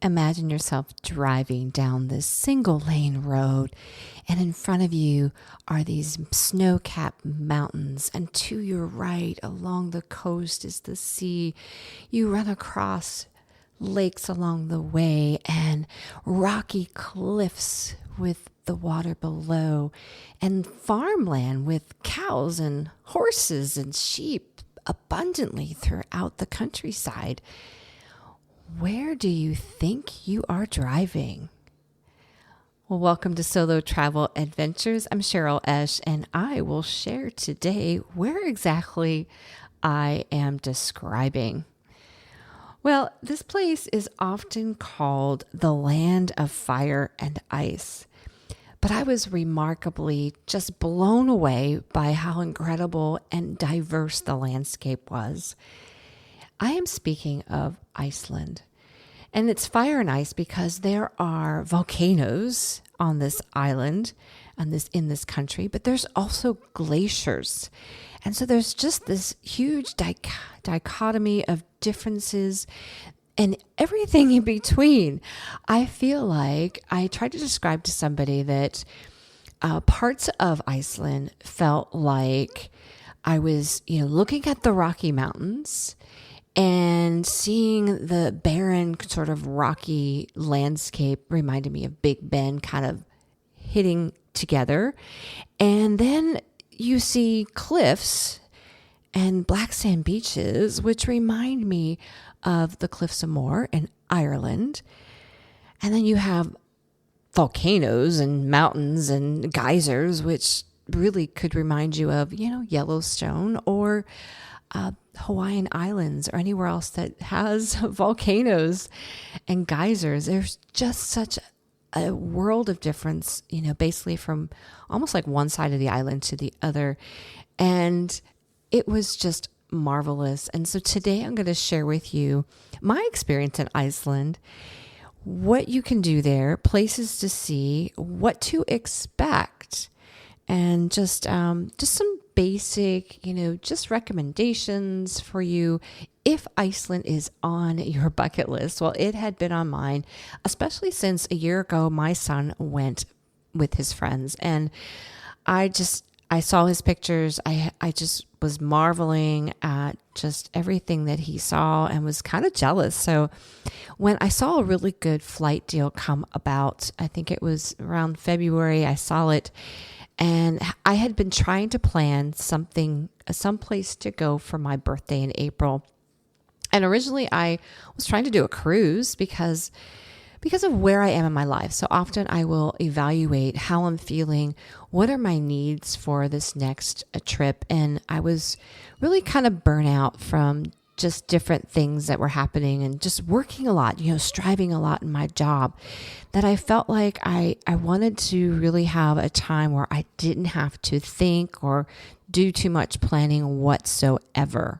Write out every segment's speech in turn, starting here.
imagine yourself driving down this single lane road, and in front of you are these snow-capped mountains, and to your right along the coast is the sea. You run across lakes along the way and rocky cliffs with the water below, and farmland with cows and horses and sheep abundantly throughout the countryside. Where do you think you are driving? Well, welcome to Solo Travel Adventures. I'm Cheryl Esch, and I will share today where exactly I am describing. Well, this place is often called the land of fire and ice, but I was remarkably just blown away by how incredible and diverse the landscape was. I am speaking of Iceland, and it's fire and ice because there are volcanoes on this island and in this country, but there's also glaciers. And so there's just this huge dichotomy of differences and everything in between. I feel like I tried to describe to somebody that parts of Iceland felt like I was, looking at the Rocky Mountains and seeing the barren sort of rocky landscape reminded me of Big Ben kind of hitting together. And then you see cliffs and black sand beaches, which remind me of the Cliffs of Moher in Ireland. And then you have volcanoes and mountains and geysers, which really could remind you of, Yellowstone or Hawaiian Islands or anywhere else that has volcanoes and geysers. There's just such a world of difference, basically from almost like one side of the island to the other. And it was just marvelous. And so today I'm going to share with you my experience in Iceland, what you can do there, places to see, what to expect, and just some basic, just recommendations for you if Iceland is on your bucket list. Well, it had been on mine, especially since a year ago, my son went with his friends, and I saw his pictures. I just was marveling at just everything that he saw and was kind of jealous. So when I saw a really good flight deal come about, I think it was around February, I saw it. And I had been trying to plan someplace to go for my birthday in April. And originally I was trying to do a cruise because of where I am in my life. So often I will evaluate how I'm feeling, what are my needs for this next trip. And I was really kind of burnt out from just different things that were happening and just working a lot, striving a lot in my job, that I felt like I wanted to really have a time where I didn't have to think or do too much planning whatsoever.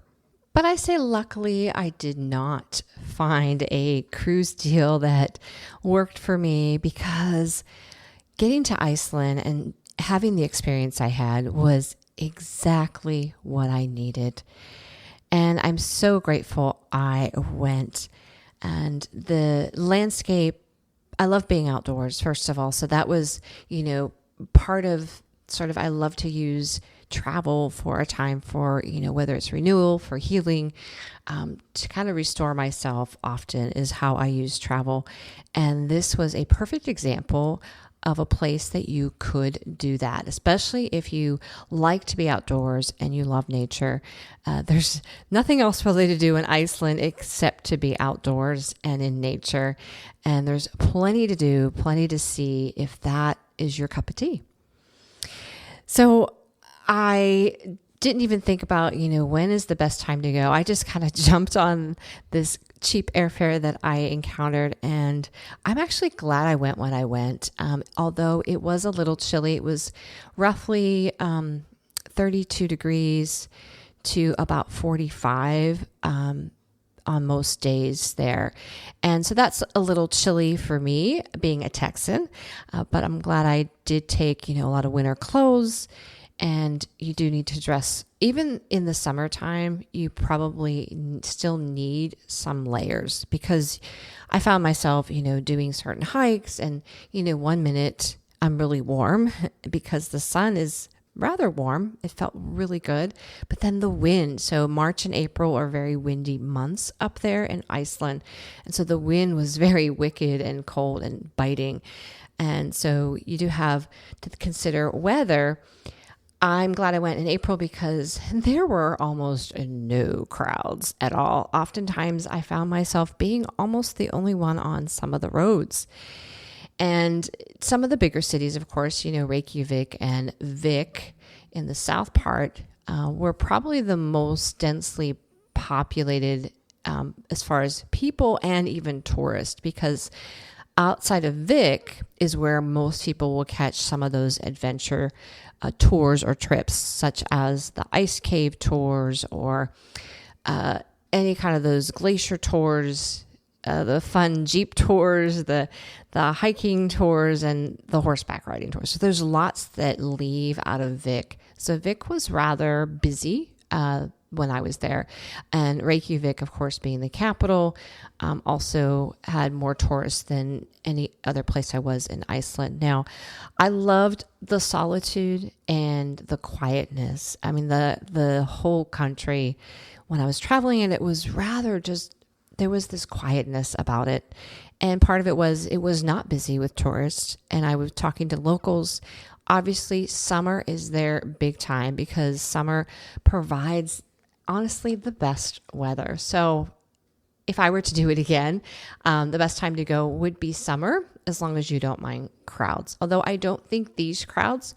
But I say luckily I did not find a cruise deal that worked for me, because getting to Iceland and having the experience I had was exactly what I needed. And I'm so grateful I went. And the landscape, I love being outdoors, first of all. So that was, part of I love to use travel for a time for, whether it's renewal, for healing, to kind of restore myself often is how I use travel. And this was a perfect example of a place that you could do that, especially if you like to be outdoors and you love nature. There's nothing else really to do in Iceland except to be outdoors and in nature. And there's plenty to do, plenty to see if that is your cup of tea. So I didn't even think about, when is the best time to go. I just kind of jumped on this cheap airfare that I encountered, and I'm actually glad I went when I went. Although it was a little chilly. It was roughly 32 degrees to about 45 on most days there. And so that's a little chilly for me being a Texan, but I'm glad I did take, a lot of winter clothes And you do need to dress. Even in the summertime, you probably still need some layers, because I found myself, doing certain hikes and, 1 minute I'm really warm because the sun is rather warm. It felt really good. But then the wind. So March and April are very windy months up there in Iceland. And so the wind was very wicked and cold and biting. And so you do have to consider weather. I'm glad I went in April because there were almost no crowds at all. Oftentimes I found myself being almost the only one on some of the roads. And some of the bigger cities, of course, Reykjavik and Vik in the south part were probably the most densely populated as far as people and even tourists, because outside of Vik is where most people will catch some of those adventure tours or trips, such as the ice cave tours or any kind of those glacier tours, the fun Jeep tours, the hiking tours, and the horseback riding tours. So there's lots that leave out of Vik. So Vik was rather busy when I was there. And Reykjavik, of course, being the capital, also had more tourists than any other place I was in Iceland. Now, I loved the solitude and the quietness. I mean, the whole country, when I was traveling, and it was rather just, there was this quietness about it. And part of it was not busy with tourists. And I was talking to locals. Obviously, summer is there big time because summer provides, honestly, the best weather. So if I were to do it again, the best time to go would be summer, as long as you don't mind crowds. Although I don't think these crowds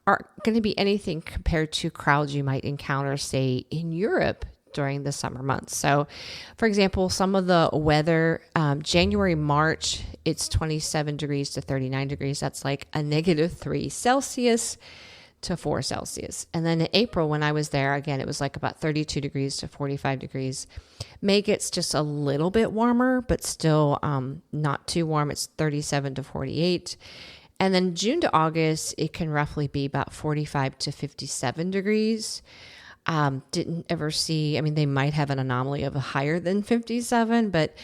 are going to be anything compared to crowds you might encounter, say, in Europe during the summer months. So, for example, some of the weather, January, March, it's 27 degrees to 39 degrees. That's like a -3 Celsius to 4 Celsius. And then in April, when I was there, again, it was like about 32 degrees to 45 degrees. May gets just a little bit warmer, but still not too warm. It's 37 to 48. And then June to August, it can roughly be about 45 to 57 degrees. Didn't ever see, I mean, they might have an anomaly of a higher than 57, but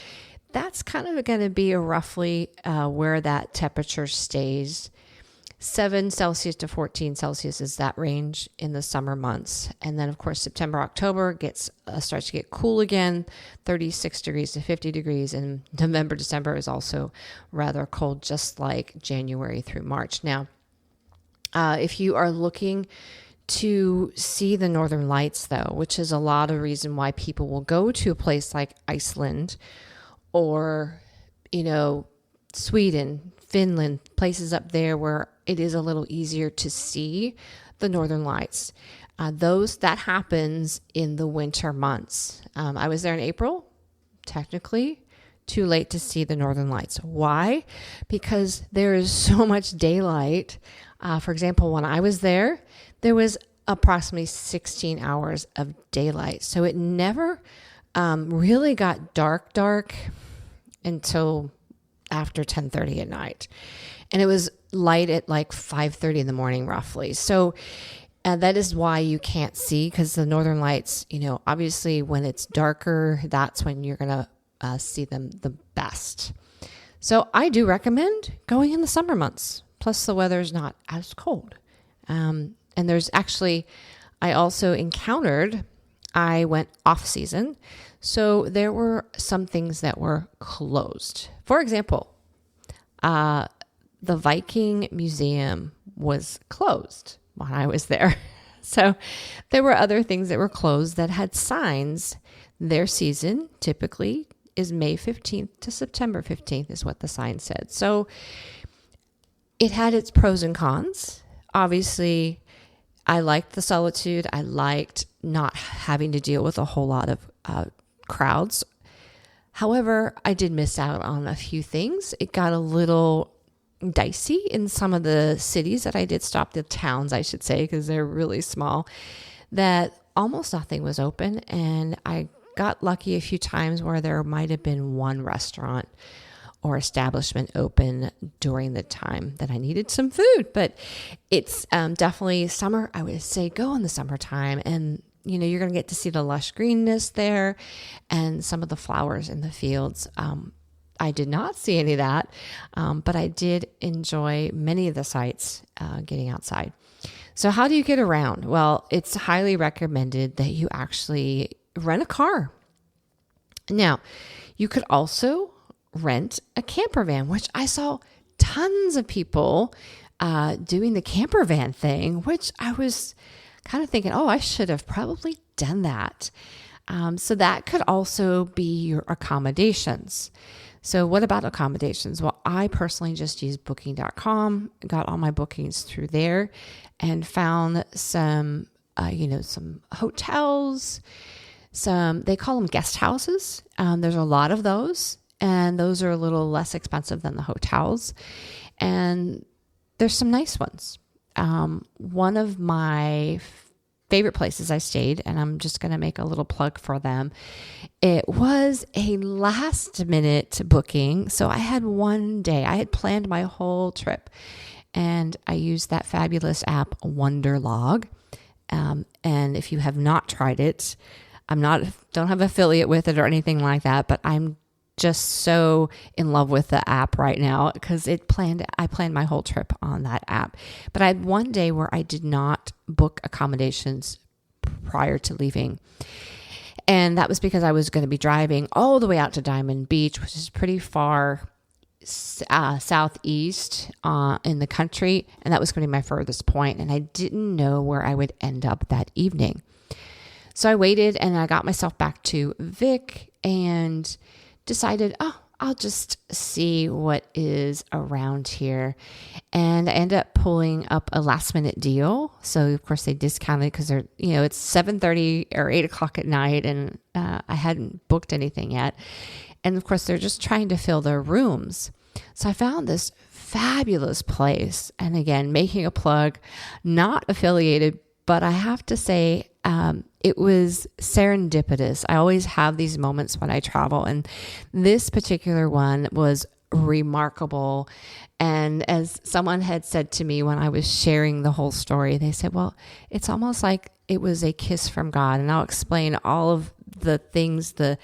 that's kind of going to be roughly where that temperature stays. 7 Celsius to 14 Celsius is that range in the summer months. And then, of course, September, October starts to get cool again, 36 degrees to 50 degrees. And November, December is also rather cold, just like January through March. Now, if you are looking to see the Northern Lights, though, which is a lot of reason why people will go to a place like Iceland or, Sweden, Finland, places up there where it is a little easier to see the Northern Lights. That happens in the winter months. I was there in April, technically too late to see the Northern Lights. Why? Because there is so much daylight. For example, when I was there was approximately 16 hours of daylight. So it never really got dark until after 10:30 at night. And it was light at like 5:30 in the morning, roughly. So that is why you can't see, because the Northern Lights, obviously when it's darker, that's when you're going to see them the best. So I do recommend going in the summer months. Plus the weather is not as cold. And there's actually, I also encountered, I went off season. So there were some things that were closed. For example, the Viking Museum was closed when I was there. So there were other things that were closed that had signs. Their season typically is May 15th to September 15th is what the sign said. So it had its pros and cons. Obviously, I liked the solitude. I liked not having to deal with a whole lot of crowds. However, I did miss out on a few things. It got a little dicey in some of the cities that I did stop, the towns, I should say, because they're really small, that almost nothing was open. And I got lucky a few times where there might have been one restaurant or establishment open during the time that I needed some food. But it's definitely summer. I would say go in the summertime, and you're going to get to see the lush greenness there and some of the flowers in the fields. I did not see any of that, but I did enjoy many of the sights getting outside. So how do you get around? Well, it's highly recommended that you actually rent a car. Now, you could also rent a camper van, which I saw tons of people doing the camper van thing, which I was kind of thinking, I should have probably done that. So that could also be your accommodations. So what about accommodations? Well, I personally just used booking.com, got all my bookings through there, and found some hotels, they call them guest houses. There's a lot of those, and those are a little less expensive than the hotels. And there's some nice ones. One of my favorite places I stayed, and I'm just going to make a little plug for them. It was a last minute booking. So I had one day, I had planned my whole trip, and I used that fabulous app Wonderlog. And if you have not tried it, don't have affiliate with it or anything like that, but I'm just so in love with the app right now because I planned my whole trip on that app. But I had one day where I did not book accommodations prior to leaving. And that was because I was going to be driving all the way out to Diamond Beach, which is pretty far southeast in the country. And that was going to be my furthest point. And I didn't know where I would end up that evening. So I waited and I got myself back to Vic and decided, I'll just see what is around here. And I ended up pulling up a last minute deal. So of course they discounted because they're, it's 7:30 or 8 o'clock at night, and I hadn't booked anything yet. And of course they're just trying to fill their rooms. So I found this fabulous place. And again, making a plug, not affiliated, but I have to say, it was serendipitous. I always have these moments when I travel, and this particular one was remarkable. And as someone had said to me when I was sharing the whole story, they said, well, it's almost like it was a kiss from God. And I'll explain all of the things that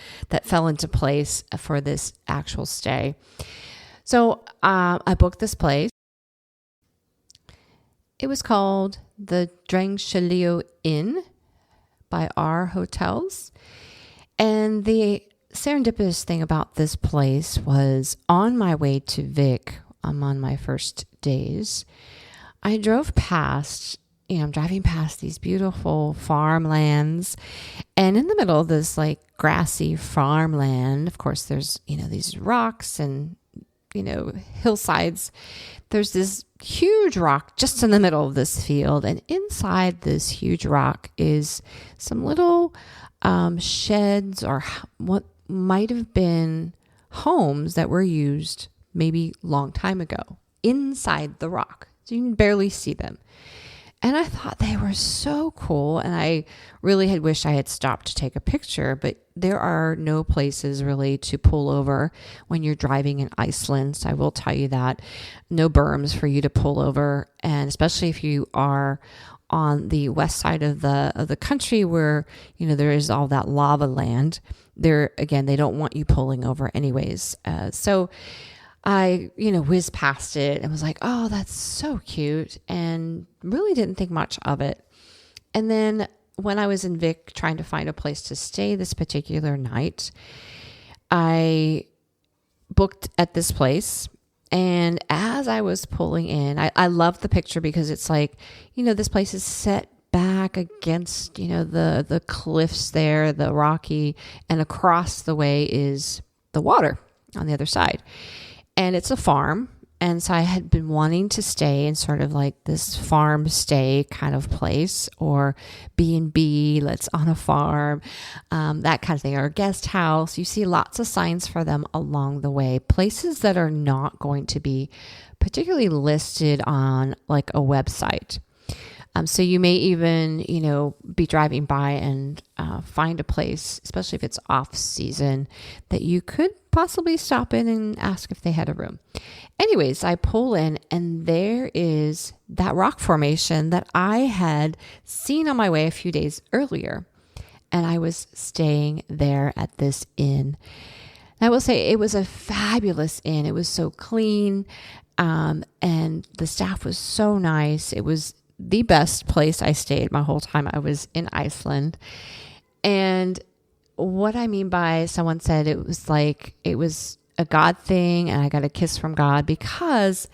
fell into place for this actual stay. So I booked this place. It was called the Drangshilio Inn by our hotels. And the serendipitous thing about this place was on my way to Vic, on my first days, I drove past, I'm driving past these beautiful farmlands, and in the middle of this like grassy farmland, of course, there's, these rocks and, hillsides. There's this huge rock just in the middle of this field. And inside this huge rock is some little sheds or what might have been homes that were used maybe a long time ago inside the rock. So you can barely see them. And I thought they were so cool. And I really had wished I had stopped to take a picture, but there are no places really to pull over when you're driving in Iceland. So I will tell you that. No berms for you to pull over. And especially if you are on the west side of the country where, there is all that lava land. There, again, they don't want you pulling over anyways. So I, whizzed past it and was like, oh, that's so cute, and really didn't think much of it. And then when I was in Vic trying to find a place to stay this particular night, I booked at this place. And as I was pulling in, I love the picture because it's like, this place is set back against, the cliffs there, the rocky, and across the way is the water on the other side. And it's a farm. And so I had been wanting to stay in sort of like this farm stay kind of place, or B&B, let's on a farm, that kind of thing, or a guest house. You see lots of signs for them along the way, places that are not going to be particularly listed on like a website. So you may even, be driving by and find a place, especially if it's off season, that you could possibly stop in and ask if they had a room. Anyways, I pull in and there is that rock formation that I had seen on my way a few days earlier. And I was staying there at this inn. I will say it was a fabulous inn. It was so clean, and the staff was so nice. It was the best place I stayed my whole time I was in Iceland. And what I mean by someone said it was like it was a God thing and I got a kiss from God, because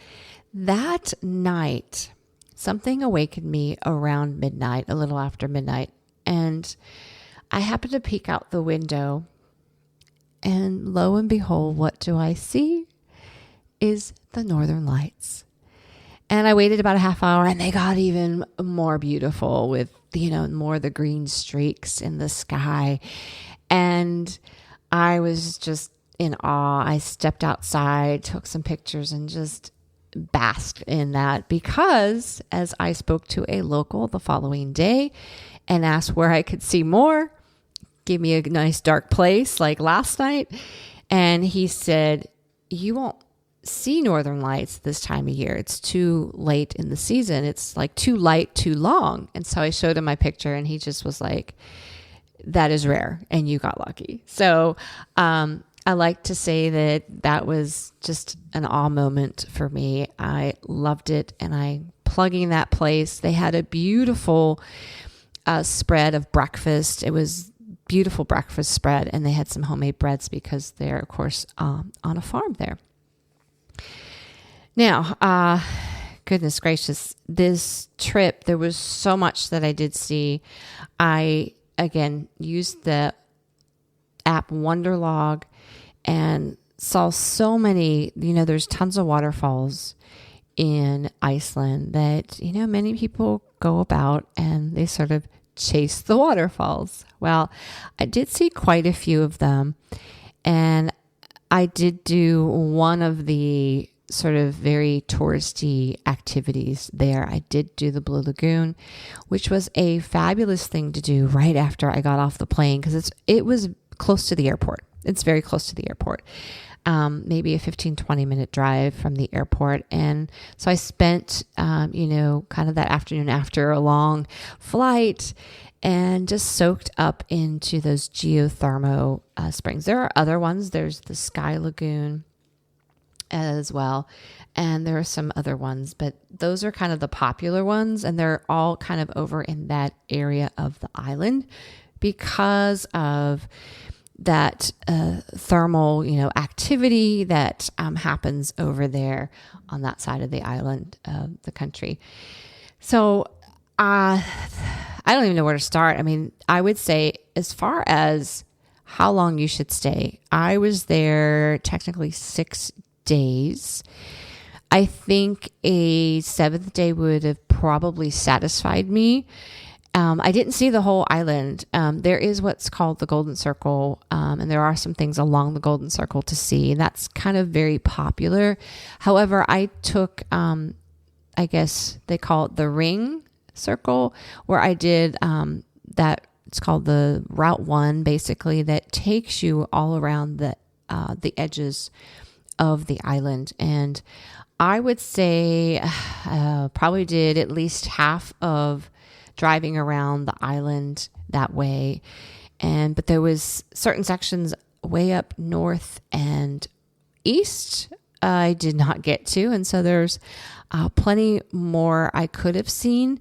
that night something awakened me around midnight, a little after midnight. And I happened to peek out the window, and lo and behold, what do I see? Is the Northern Lights. And I waited about a half hour and they got even more beautiful with, more of the green streaks in the sky. And I was just in awe. I stepped outside, took some pictures, and just basked in that, because as I spoke to a local the following day and asked where I could see more, gave me a nice dark place like last night. And he said, you won't see Northern Lights this time of year. It's too late in the season. It's like too light, too long. And so I showed him my picture and he just was like, that is rare and you got lucky. So I like to say that was just an awe moment for me. I loved it. And I plugging that place. They had a beautiful spread of breakfast. It was beautiful breakfast spread, and they had some homemade breads because they're, of course, on a farm there. Now, goodness gracious, this trip, there was so much that I did see. I, again, used the app Wonderlog and saw so many, there's tons of waterfalls in Iceland that, many people go about and they sort of chase the waterfalls. Well, I did see quite a few of them, and I did do one of the sort of very touristy activities there. I did do the Blue Lagoon, which was a fabulous thing to do right after I got off the plane, because it was close to the airport. It's very close to the airport. Maybe a 15-20 minute drive from the airport. And so I spent, kind of that afternoon after a long flight and just soaked up into those geothermal springs. There are other ones. There's the Sky Lagoon as well. And there are some other ones, but those are kind of the popular ones. And they're all kind of over in that area of the island because of that thermal, activity that happens over there on that side of the island of the country. So I don't even know where to start. I mean, I would say as far as how long you should stay, I was there technically 6 days. I think a 7th day would have probably satisfied me. I didn't see the whole island. There is what's called the Golden Circle, and there are some things along the Golden Circle to see. That's kind of very popular. However, I took, I guess they call it the Ring Circle, where I did that. It's called the Route 1, basically, that takes you all around the edges of the island. And I would say probably did at least half of driving around the island that way. But there was certain sections way up north and east I did not get to. And so there's plenty more I could have seen.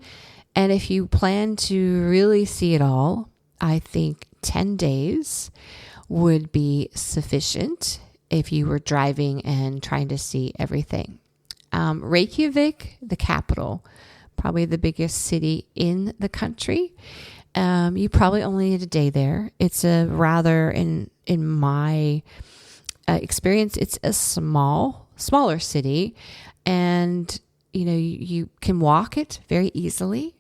And if you plan to really see it all, I think 10 days would be sufficient if you were driving and trying to see everything. Reykjavik, the capital, probably the biggest city in the country. You probably only need a day there. It's a rather, in my experience, it's a smaller city, and you can walk it very easily.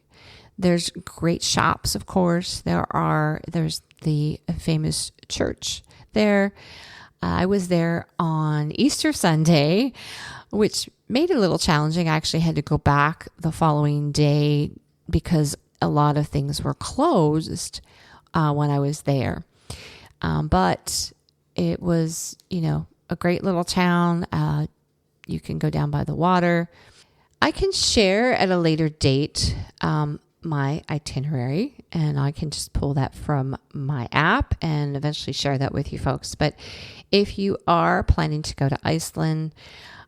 There's great shops, of course. There's the famous church there. I was there on Easter Sunday, which made it a little challenging. I actually had to go back the following day because a lot of things were closed when I was there. But it was, a great little town. You can go down by the water. I can share at a later date my itinerary, and I can just pull that from my app and eventually share that with you folks. But if you are planning to go to Iceland,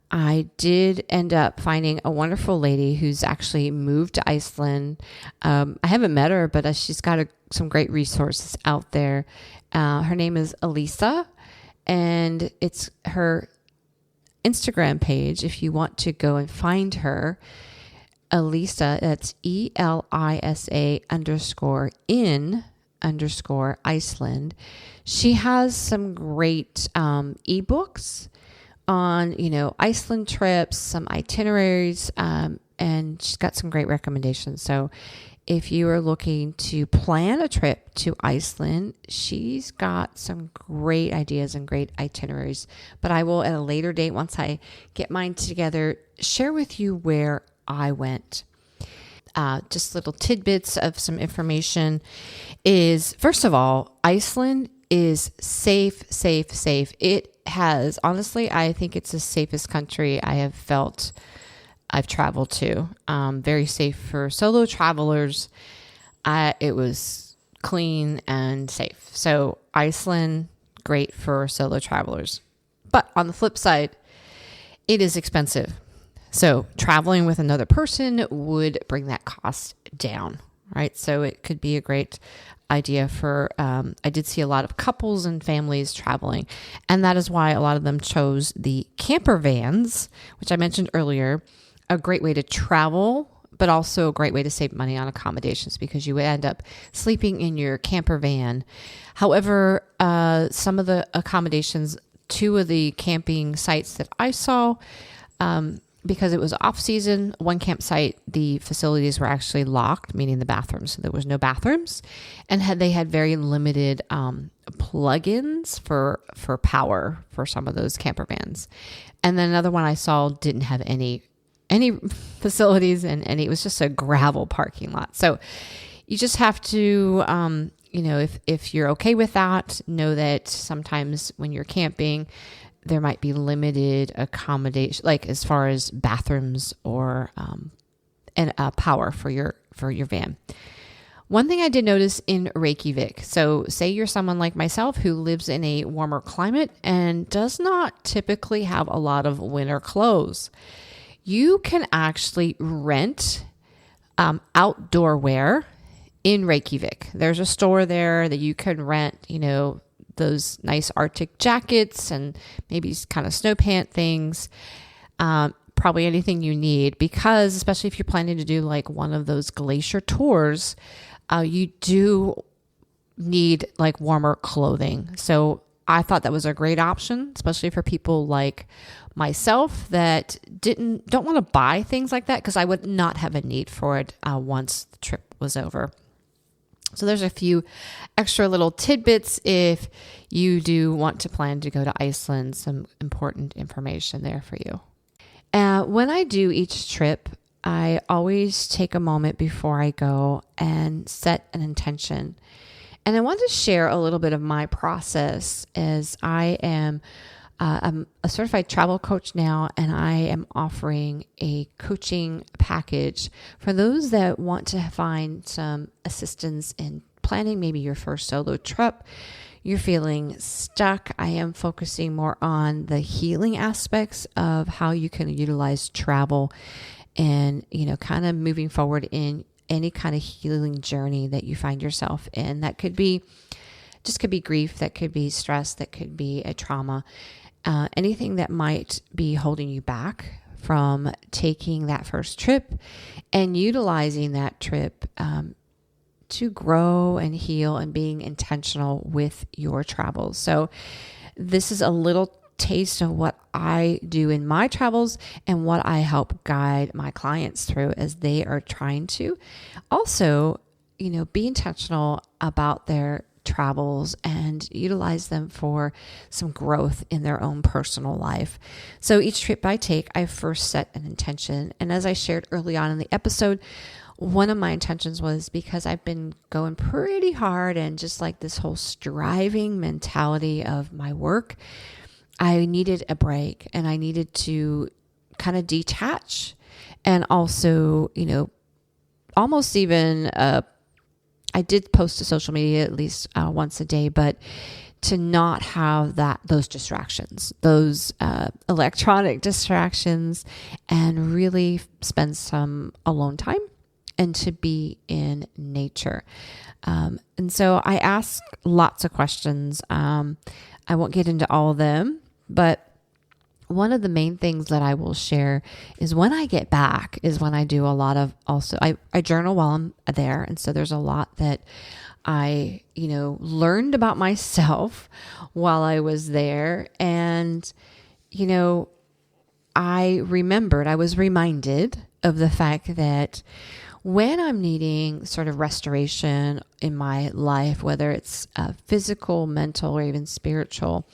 I did end up finding a wonderful lady who's actually moved to Iceland. I haven't met her, but she's got some great resources out there. Her name is Elisa, and it's her Instagram page. If you want to go and find her, Elisa, that's ELISA_in_Iceland. She has some great ebooks on, Iceland trips, some itineraries, and she's got some great recommendations. So if you are looking to plan a trip to Iceland, she's got some great ideas and great itineraries. But I will, at a later date, once I get mine together, share with you where I went. Just little tidbits of some information is, first of all, Iceland is safe. It has, honestly, I think it's the safest country I have felt I've traveled to. Very safe for solo travelers. It was clean and safe. So Iceland, great for solo travelers. But on the flip side, it is expensive. So traveling with another person would bring that cost down, right? So it could be a great idea for, I did see a lot of couples and families traveling, and that is why a lot of them chose the camper vans, which I mentioned earlier, a great way to travel, but also a great way to save money on accommodations because you would end up sleeping in your camper van. However, some of the accommodations, two of the camping sites that I saw, because it was off season, one campsite, the facilities were actually locked, meaning the bathrooms. So there was no bathrooms, and they had very limited plugins for power for some of those camper vans. And then another one I saw didn't have any facilities, and it was just a gravel parking lot. So you just have to, if you're okay with that, know that sometimes when you're camping, there might be limited accommodation, like as far as bathrooms or and power for your van. One thing I did notice in Reykjavik, so say you're someone like myself who lives in a warmer climate and does not typically have a lot of winter clothes, you can actually rent outdoor wear in Reykjavik. There's a store there that you can rent, those nice Arctic jackets and maybe kind of snow pant things, probably anything you need, because especially if you're planning to do like one of those glacier tours, you do need like warmer clothing. So I thought that was a great option, especially for people like myself that don't want to buy things like that, because I would not have a need for it once the trip was over. So there's a few extra little tidbits if you do want to plan to go to Iceland, some important information there for you. When I do each trip, I always take a moment before I go and set an intention. And I want to share a little bit of my process, as I'm a certified travel coach now, and I am offering a coaching package for those that want to find some assistance in planning maybe your first solo trip. You're feeling stuck. I am focusing more on the healing aspects of how you can utilize travel and, kind of moving forward in any kind of healing journey that you find yourself in. That could be grief, that could be stress, that could be a trauma. Anything that might be holding you back from taking that first trip and utilizing that trip to grow and heal and being intentional with your travels. So this is a little taste of what I do in my travels and what I help guide my clients through as they are trying to also, be intentional about their travels and utilize them for some growth in their own personal life. So each trip I take, I first set an intention. And as I shared early on in the episode, one of my intentions was because I've been going pretty hard and just like this whole striving mentality of my work, I needed a break and I needed to kind of detach and also, almost even, I did post to social media at least once a day, but to not have those distractions, those electronic distractions, and really spend some alone time and to be in nature. And so I ask lots of questions. I won't get into all of them, but one of the main things that I will share is when I get back is when I do a lot of I journal while I'm there. And so there's a lot that I, learned about myself while I was there. And, I was reminded of the fact that when I'm needing sort of restoration in my life, whether it's physical, mental, or even spiritual,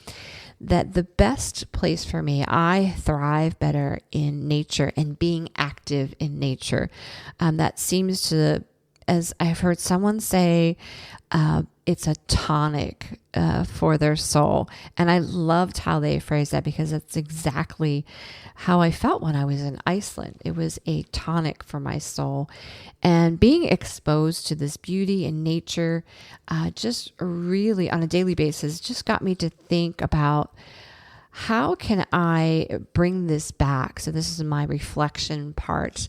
that the best place for me, I thrive better in nature and being active in nature. That seems to, as I've heard someone say, it's a tonic for their soul. And I loved how they phrased that because that's exactly how I felt when I was in Iceland. It was a tonic for my soul. And being exposed to this beauty and nature just really on a daily basis just got me to think about how can I bring this back? So this is my reflection part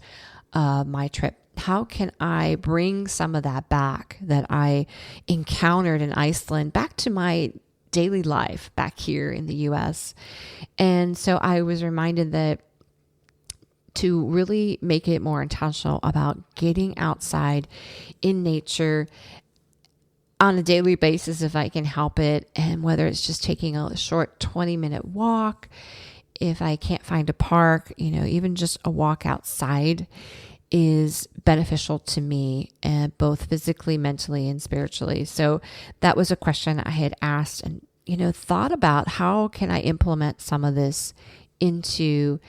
of my trip. How can I bring some of that back that I encountered in Iceland back to my daily life back here in the US? And so I was reminded that to really make it more intentional about getting outside in nature on a daily basis if I can help it, and whether it's just taking a short 20-minute walk, if I can't find a park, even just a walk outside is beneficial to me, and both physically, mentally, and spiritually. So that was a question I had asked and, thought about how can I implement some of this into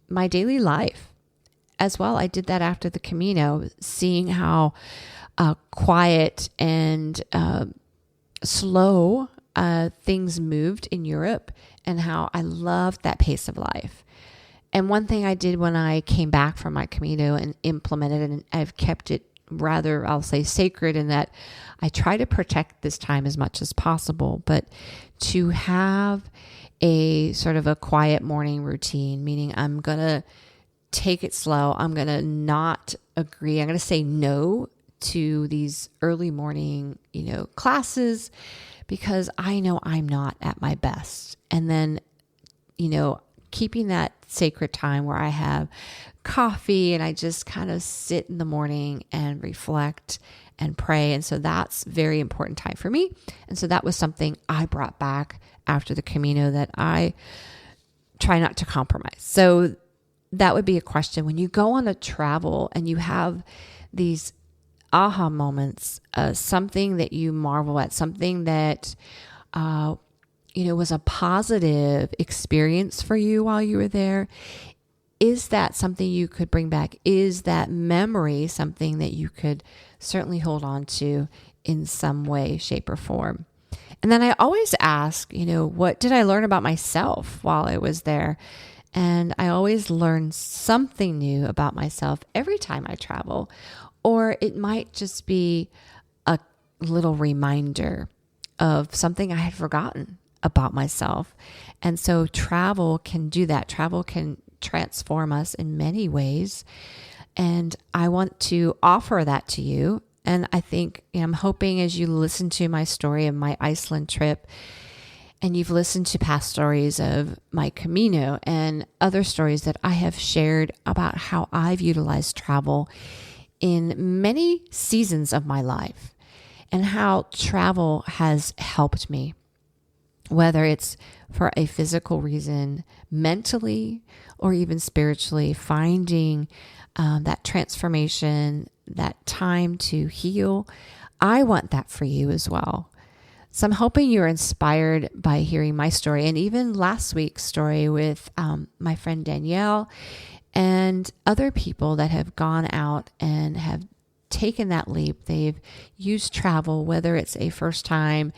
my daily life as well. I did that after the Camino, seeing how quiet and slow things moved in Europe and how I loved that pace of life. And one thing I did when I came back from my Camino and implemented it, and I've kept it rather, I'll say, sacred in that I try to protect this time as much as possible, but to have a sort of a quiet morning routine, meaning I'm going to take it slow. I'm going to not agree. I'm going to say no to these early morning, classes because I know I'm not at my best. And then, keeping that sacred time where I have coffee and I just kind of sit in the morning and reflect and pray. And so that's very important time for me. And so that was something I brought back after the Camino that I try not to compromise. So that would be a question. When you go on a travel and you have these aha moments, something that you marvel at, something that, was a positive experience for you while you were there. Is that something you could bring back? Is that memory something that you could certainly hold on to in some way, shape, or form? And then I always ask, what did I learn about myself while I was there? And I always learn something new about myself every time I travel, or it might just be a little reminder of something I had forgotten about myself. And so travel can do that. Travel can transform us in many ways. And I want to offer that to you. And I think, I'm hoping as you listen to my story of my Iceland trip, and you've listened to past stories of my Camino and other stories that I have shared about how I've utilized travel in many seasons of my life and how travel has helped me, whether it's for a physical reason, mentally, or even spiritually, finding that transformation, that time to heal. I want that for you as well. So I'm hoping you're inspired by hearing my story, and even last week's story with my friend Danielle, And other people that have gone out and have taken that leap, they've used travel, whether it's a first time,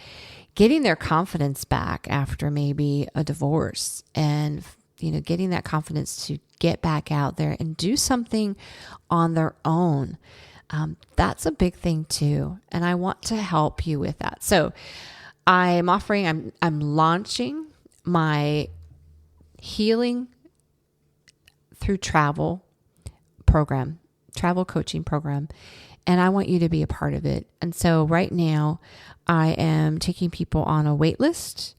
getting their confidence back after maybe a divorce, and getting that confidence to get back out there and do something on their own. That's a big thing too. And I want to help you with that. So I'm launching my healing through travel coaching program. And I want you to be a part of it. And so right now I am taking people on a wait list,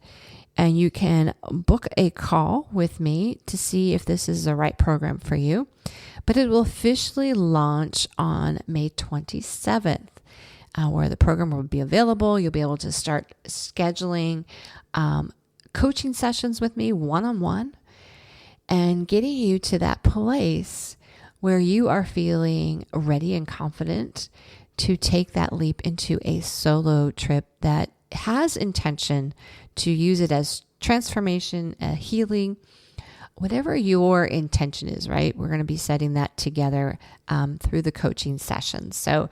and you can book a call with me to see if this is the right program for you. But it will officially launch on May 27th, where the program will be available. You'll be able to start scheduling coaching sessions with me one-on-one, and getting you to that place where you are feeling ready and confident to take that leap into a solo trip that has intention to use it as transformation, healing, whatever your intention is, right? We're going to be setting that together through the coaching sessions. So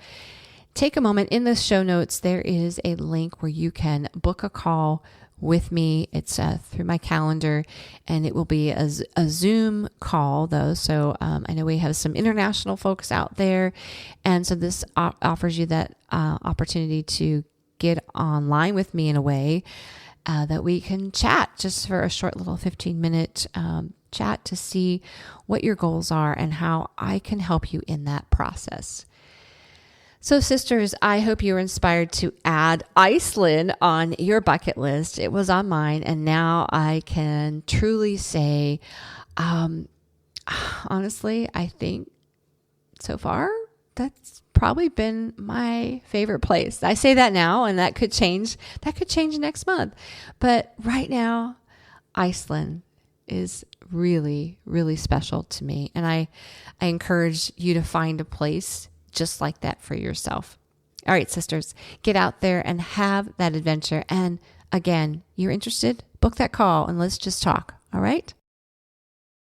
take a moment. In the show notes, there is a link where you can book a call with me. It's through my calendar, and it will be a Zoom call though. So I know we have some international folks out there. And so this offers you that opportunity to get online with me in a way that we can chat just for a short little 15-minute chat to see what your goals are and how I can help you in that process. So sisters, I hope you're inspired to add Iceland on your bucket list. It was on mine, and now I can truly say, honestly, I think so far that's probably been my favorite place. I say that now, and that could change. That could change next month. But right now, Iceland is really, really special to me. And I encourage you to find a place just like that for yourself. All right, sisters, get out there and have that adventure. And again, you're interested? Book that call and let's just talk. All right?